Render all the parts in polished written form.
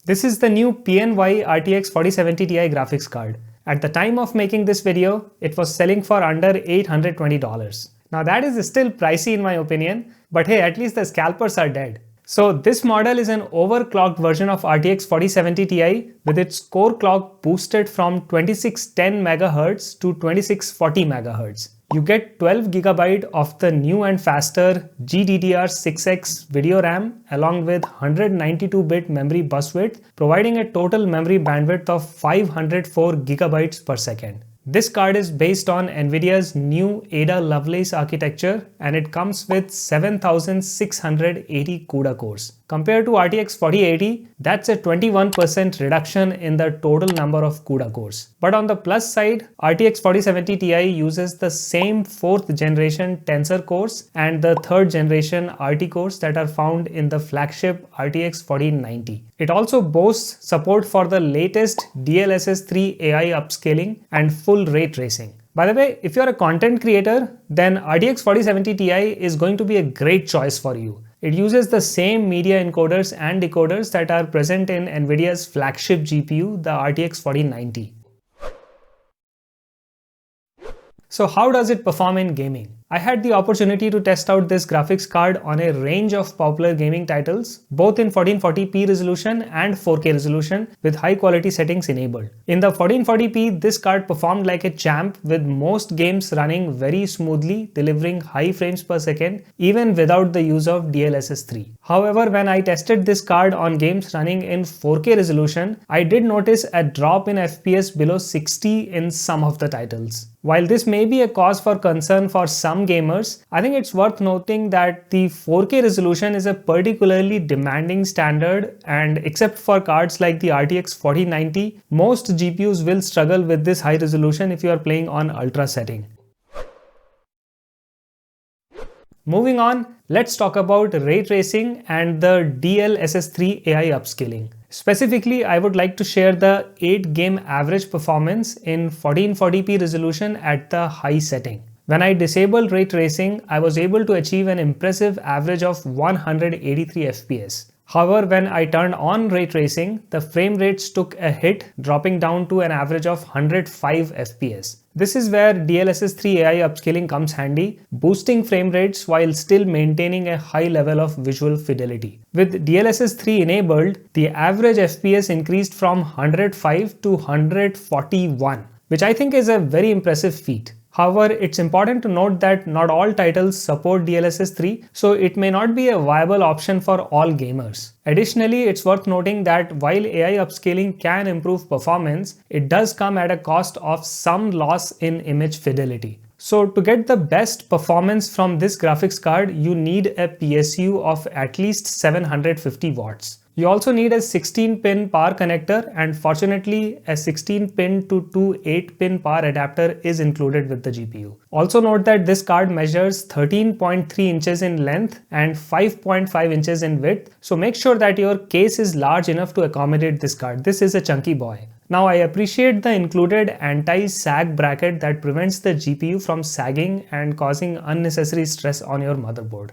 This is the new PNY RTX 4070 Ti graphics card. At the time of making this video, it was selling for under $820. Now that is still pricey in my opinion, but hey, at least the scalpers are dead. So this model is an overclocked version of RTX 4070 Ti with its core clock boosted from 2610 MHz to 2640 MHz. You get 12GB of the new and faster GDDR6X video RAM along with 192-bit memory bus width, providing a total memory bandwidth of 504GB per second. This card is based on NVIDIA's new Ada Lovelace architecture and it comes with 7680 CUDA cores. Compared to RTX 4080, that's a 21% reduction in the total number of CUDA cores. But on the plus side, RTX 4070 Ti uses the same 4th generation Tensor cores and the 3rd generation RT cores that are found in the flagship RTX 4090. It also boasts support for the latest DLSS 3 AI upscaling and full ray tracing. By the way, if you're a content creator, then RTX 4070 Ti is going to be a great choice for you. It uses the same media encoders and decoders that are present in NVIDIA's flagship GPU, the RTX 4090. So how does it perform in gaming? I had the opportunity to test out this graphics card on a range of popular gaming titles, both in 1440p resolution and 4K resolution with high quality settings enabled. In the 1440p, this card performed like a champ with most games running very smoothly, delivering high frames per second even without the use of DLSS 3. However, when I tested this card on games running in 4K resolution, I did notice a drop in FPS below 60 in some of the titles. While this may be a cause for concern for some gamers, I think it's worth noting that the 4K resolution is a particularly demanding standard, and except for cards like the RTX 4090, most GPUs will struggle with this high resolution if you are playing on ultra setting. Moving on, let's talk about ray tracing and the DLSS3 AI upscaling. Specifically, I would like to share the 8-game average performance in 1440p resolution at the high setting. When I disabled ray tracing, I was able to achieve an impressive average of 183 FPS. However, when I turned on ray tracing, the frame rates took a hit, dropping down to an average of 105 FPS. This is where DLSS 3 AI upscaling comes handy, boosting frame rates while still maintaining a high level of visual fidelity. With DLSS 3 enabled, the average FPS increased from 105 to 141, which I think is a very impressive feat. However, it's important to note that not all titles support DLSS 3, so it may not be a viable option for all gamers. Additionally, it's worth noting that while AI upscaling can improve performance, it does come at a cost of some loss in image fidelity. So to get the best performance from this graphics card, you need a PSU of at least 750 watts. You also need a 16-pin power connector, and fortunately a 16-pin to 2 8-pin power adapter is included with the GPU. Also note that this card measures 13.3 inches in length and 5.5 inches in width, so make sure that your case is large enough to accommodate this card. This is a chunky boy. Now I appreciate the included anti-sag bracket that prevents the GPU from sagging and causing unnecessary stress on your motherboard.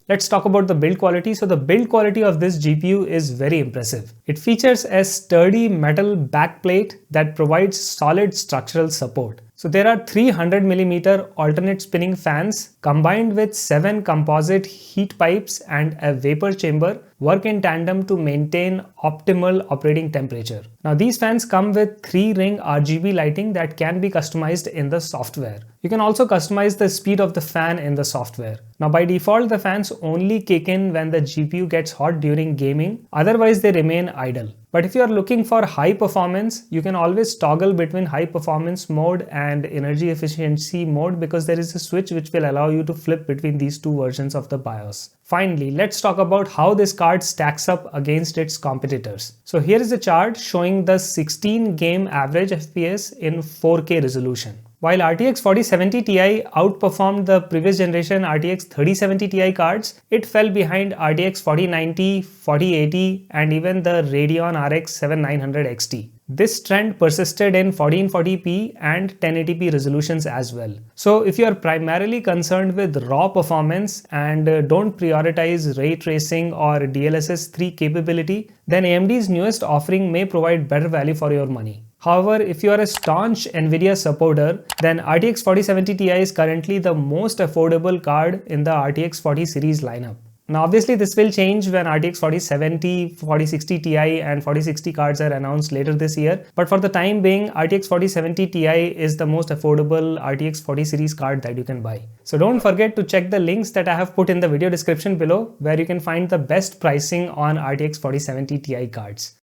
Let's talk about the build quality. So the build quality of this GPU is very impressive. It features a sturdy metal backplate that provides solid structural support. So there are 300mm alternate spinning fans combined with 7 composite heat pipes and a vapor chamber work in tandem to maintain optimal operating temperature. Now these fans come with 3-ring RGB lighting that can be customized in the software. You can also customize the speed of the fan in the software. Now by default, the fans only kick in when the GPU gets hot during gaming, otherwise they remain idle. But if you are looking for high performance, you can always toggle between high performance mode and energy efficiency mode because there is a switch which will allow you to flip between these two versions of the BIOS. Finally, let's talk about how this card stacks up against its competitors. So here is a chart showing the 16-game average FPS in 4K resolution. While RTX 4070 Ti outperformed the previous generation RTX 3070 Ti cards, it fell behind RTX 4090, 4080 and even the Radeon RX 7900 XT. This trend persisted in 1440p and 1080p resolutions as well. So if you are primarily concerned with raw performance and don't prioritize ray tracing or DLSS 3 capability, then AMD's newest offering may provide better value for your money. However, if you are a staunch Nvidia supporter, then RTX 4070 Ti is currently the most affordable card in the RTX 40 series lineup. Now obviously this will change when RTX 4070, 4060 Ti and 4060 cards are announced later this year, but for the time being RTX 4070 Ti is the most affordable RTX 40 series card that you can buy. So don't forget to check the links that I have put in the video description below where you can find the best pricing on RTX 4070 Ti cards.